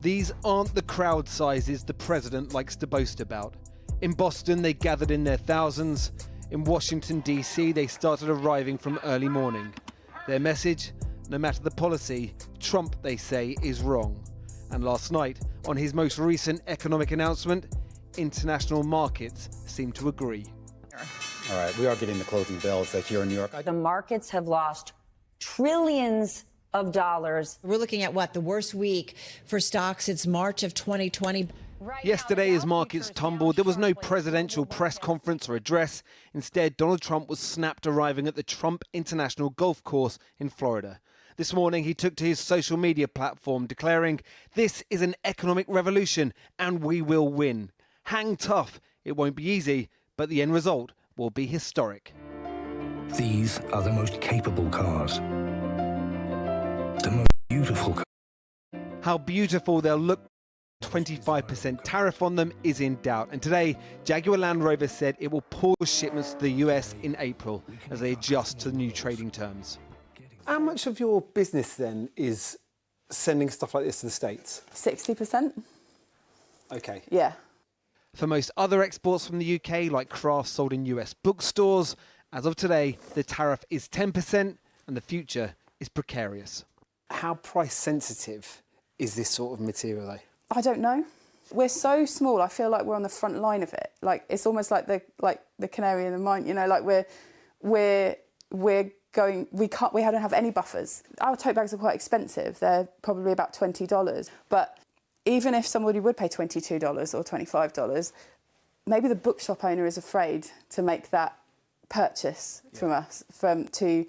These aren't the crowd sizes the president likes to boast about. In Boston, they gathered in their thousands. In Washington, D.C., they started arriving from early morning. Their message? No matter the policy, Trump, they say, is wrong. And last night, on his most recent economic announcement, international markets seem to agree. All right, we are getting the closing bells here in New York. The markets have lost trillions of dollars. We're looking at what, the worst week for stocks since March of 2020. Yesterday, as markets tumbled, there was no presidential press conference or address. Instead, Donald Trump was snapped arriving at the Trump International Golf Course in Florida. This morning, he took to his social media platform, declaring, "This is an economic revolution, and we will win. Hang tough. It won't be easy, but the end result will be historic." These are the most capable cars. The most beautiful cars. How beautiful they'll look. 25% tariff on them is in doubt. And today, Jaguar Land Rover said it will pause shipments to the US in April as they adjust to the new trading terms. How much of your business then is sending stuff like this to the States? 60%. Okay. Yeah. For most other exports from the UK, like crafts sold in US bookstores, as of today, the tariff is 10% and the future is precarious. How price sensitive is this sort of material though? I don't know. We're so small. I feel like we're on the front line of it. Like it's almost like the canary in the mine. You know, like we're going. We don't have any buffers. Our tote bags are quite expensive. They're probably about $20. But even if somebody would pay $22 or $25, maybe the bookshop owner is afraid to make that purchase from us to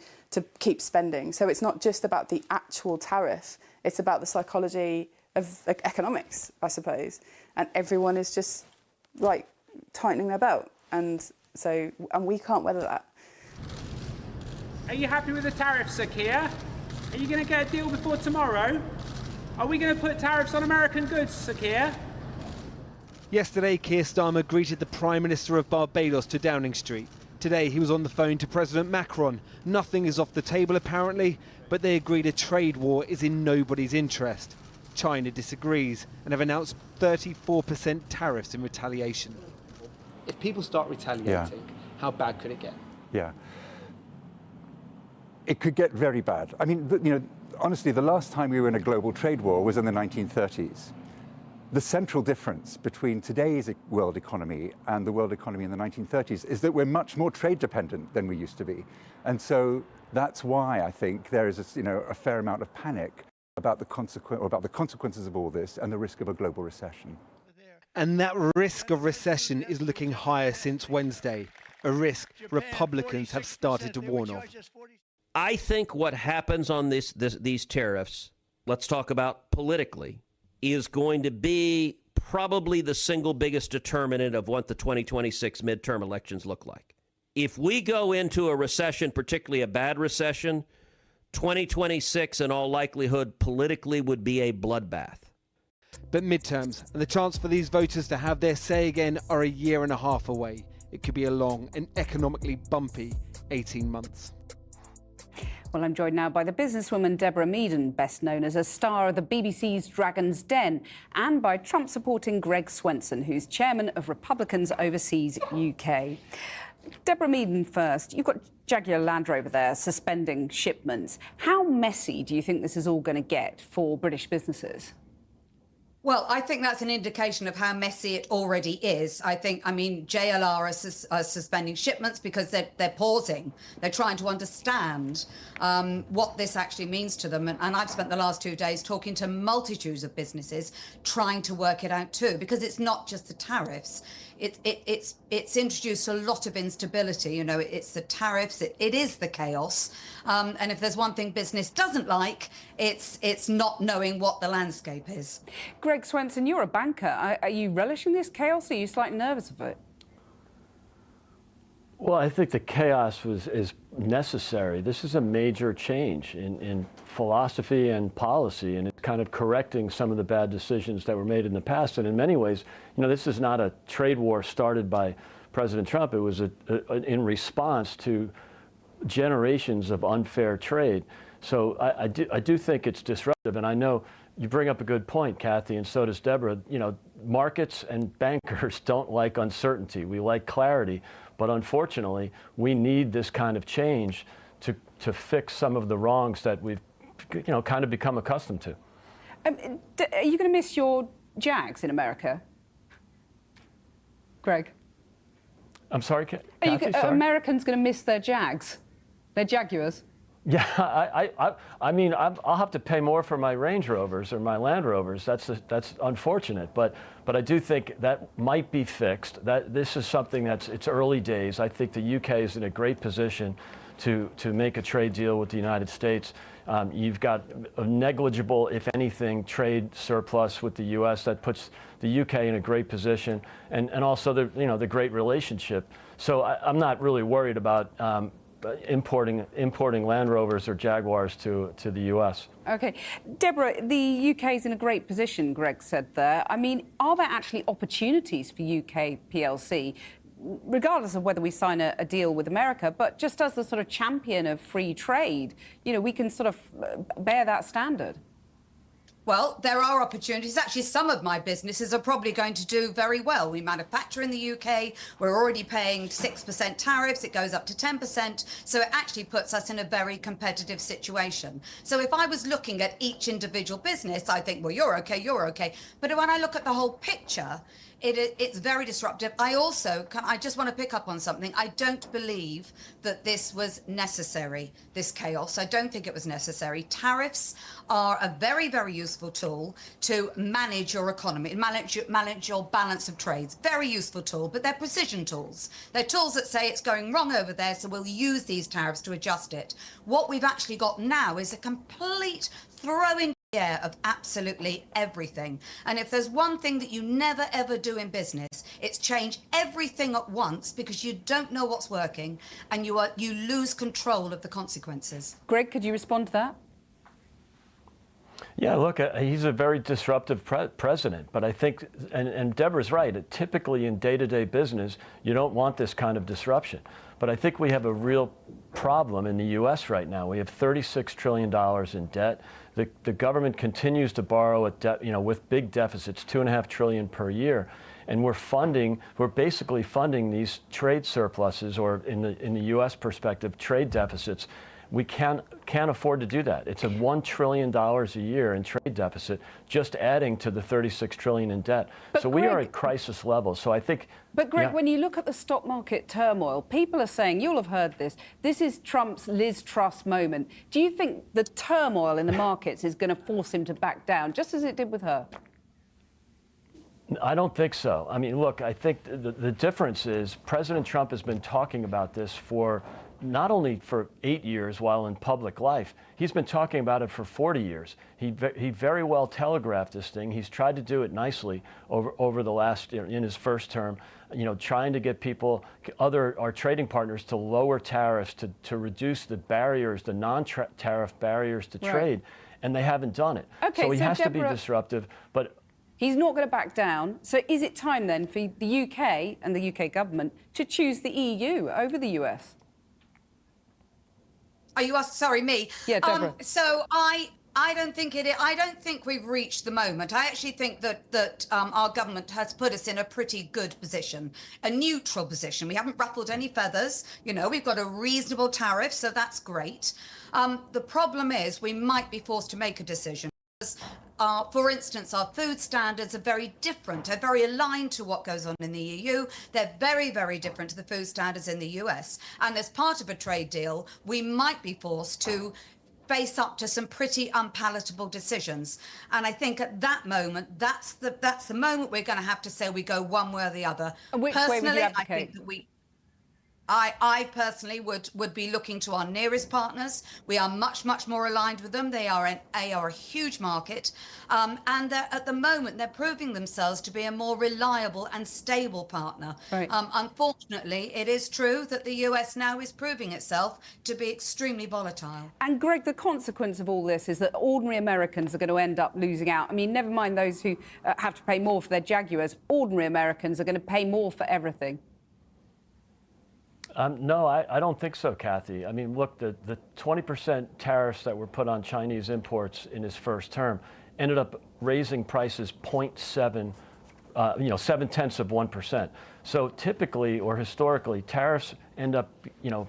keep spending. So it's not just about the actual tariff. It's about the psychology of economics, I suppose, and everyone is just like tightening their belt, and we can't weather that. Are you happy with the tariffs, Sir Keir? Are you going to get a deal before tomorrow? Are we going to put tariffs on American goods, Sir Keir? Yesterday, Keir Starmer greeted the Prime Minister of Barbados to Downing Street. Today, he was on the phone to President Macron. Nothing is off the table, apparently, but they agreed a trade war is in nobody's interest. China disagrees and have announced 34% tariffs in retaliation. If people start retaliating, how bad could it get? Yeah. It could get very bad. I mean, honestly, the last time we were in a global trade war was in the 1930s. The central difference between today's world economy and the world economy in the 1930s is that we're much more trade dependent than we used to be. And so that's why I think there is a fair amount of panic about the consequences of all this and the risk of a global recession. And that risk of recession is looking higher since Wednesday, a risk Republicans have started to warn of. I think what happens on these tariffs, let's talk about politically, is going to be probably the single biggest determinant of what the 2026 midterm elections look like. If we go into a recession, particularly a bad recession, 2026, in all likelihood, politically would be a bloodbath. But midterms and the chance for these voters to have their say again are a year and a half away. It could be a long and economically bumpy 18 months. Well, I'm joined now by the businesswoman Deborah Meaden, best known as a star of the BBC's Dragon's Den, and by Trump-supporting Greg Swenson, who's chairman of Republicans Overseas UK. Deborah Meaden first. You've got Jaguar Land Rover there suspending shipments. How messy do you think this is all going to get for British businesses? Well, I think that's an indication of how messy it already is. I mean, JLR are suspending shipments because they're pausing. They're trying to understand what this actually means to them. And I've spent the last 2 days talking to multitudes of businesses trying to work it out too, because it's not just the tariffs. It's introduced a lot of instability. You know, it's the tariffs. It is the chaos. And if there's one thing business doesn't like, it's not knowing what the landscape is. Greg Swenson, you're a banker. Are you relishing this chaos? Are you slightly nervous of it? Well, I think the chaos is necessary. This is a major change in philosophy and policy, and it's kind of correcting some of the bad decisions that were made in the past. And in many ways, you know, this is not a trade war started by President Trump. It was in response to generations of unfair trade. So I do think it's disruptive, and I know you bring up a good point, Kathy, and so does Deborah. You know, markets and bankers don't like uncertainty. We like clarity, but unfortunately, we need this kind of change to fix some of the wrongs that we've, you know, kind of become accustomed to. Are you going to miss your Jags in America, Greg? I'm sorry, Kathy, Are Americans going to miss their Jags, their Jaguars? Yeah, I mean, I'll have to pay more for my Range Rovers or my Land Rovers. That's unfortunate, but I do think that might be fixed. That this is something it's early days. I think the UK is in a great position to make a trade deal with the United States. You've got a negligible, if anything, trade surplus with the U.S. that puts the UK in a great position, and also the great relationship. So I'm not really worried about importing Land Rovers or Jaguars to the U.S. Okay. Deborah, the UK is in a great position, Greg said there. I mean, are there actually opportunities for UK PLC, regardless of whether we sign a deal with America, but just as the sort of champion of free trade, you know, we can sort of bear that standard? Well, there are opportunities. Actually, some of my businesses are probably going to do very well. We manufacture in the UK. We're already paying 6% tariffs. It goes up to 10%. So it actually puts us in a very competitive situation. So if I was looking at each individual business, I think, well, you're okay, you're okay. But when I look at the whole picture, it's very disruptive. I just want to pick up on something. I don't believe that this was necessary, this chaos. I don't think it was necessary. Tariffs are a very, very useful tool to manage your economy, manage your balance of trades. Very useful tool, but they're precision tools. They're tools that say it's going wrong over there, so we'll use these tariffs to adjust it. What we've actually got now is a complete throwing of absolutely everything. And if there's one thing that you never ever do in business, it's change everything at once, because you don't know what's working and you lose control of the consequences. Greg, could you respond to that? Yeah, look, he's a very disruptive president, but I think, and Deborah's right, typically in day-to-day business, you don't want this kind of disruption. But I think we have a real problem in the U.S. right now. We have $36 trillion in debt. The government continues to borrow at with big deficits, $2.5 trillion per year, and we're basically funding these trade surpluses, or in the U.S. perspective, trade deficits. We can't afford to do that. It's a $1 trillion a year in trade deficit, just adding to the $36 trillion in debt. But so Greg, we are at crisis level. So I think. But Greg, when you look at the stock market turmoil, people are saying, you'll have heard this is Trump's Liz Truss moment. Do you think the turmoil in the markets is going to force him to back down, just as it did with her? I don't think so. I mean, look, I think the difference is President Trump has been talking about this for not only for 8 years while in public life, he's been talking about it for 40 years. He very well telegraphed this thing. He's tried to do it nicely over the last, in his first term, trying to get people, our trading partners, to lower tariffs, to reduce the barriers, the non-tariff barriers to trade, and they haven't done it. Okay, so he has Deborah, to be disruptive, but he's not going to back down. So is it time then for the UK and the UK government to choose the EU over the US? Are you sorry, me? Yeah, Deborah. So I don't think I don't think we've reached the moment. I actually think that our government has put us in a pretty good position, a neutral position. We haven't ruffled any feathers. We've got a reasonable tariff, so that's great. The problem is we might be forced to make a decision. For instance, our food standards are very different. They're very aligned to what goes on in the EU. They're very, very different to the food standards in the US. And as part of a trade deal, we might be forced to face up to some pretty unpalatable decisions. And I think at that moment, that's the moment we're going to have to say we go one way or the other. And which way would you advocate? I think that I personally would be looking to our nearest partners. We are much, much more aligned with them. They are a huge market. And at the moment, they're proving themselves to be a more reliable and stable partner. Right. Unfortunately, it is true that the US now is proving itself to be extremely volatile. And Greg, the consequence of all this is that ordinary Americans are going to end up losing out. I mean, never mind those who have to pay more for their Jaguars. Ordinary Americans are going to pay more for everything. No, I don't think so, Kathy. I mean, look, the 20% tariffs that were put on Chinese imports in his first term ended up raising prices 0.7, 0.7%. So typically or historically, tariffs end up,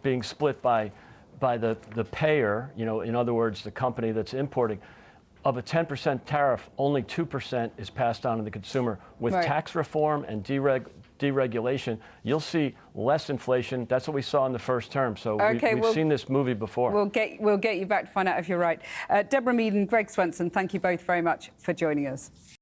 being split by the payer, in other words, the company that's importing. Of a 10% tariff, only 2% is passed on to the consumer. With tax reform and deregulation, you'll see less inflation. That's what we saw in the first term. So we've seen this movie before. We'll get you back to find out if you're right. Deborah Mead and Greg Swenson, thank you both very much for joining us.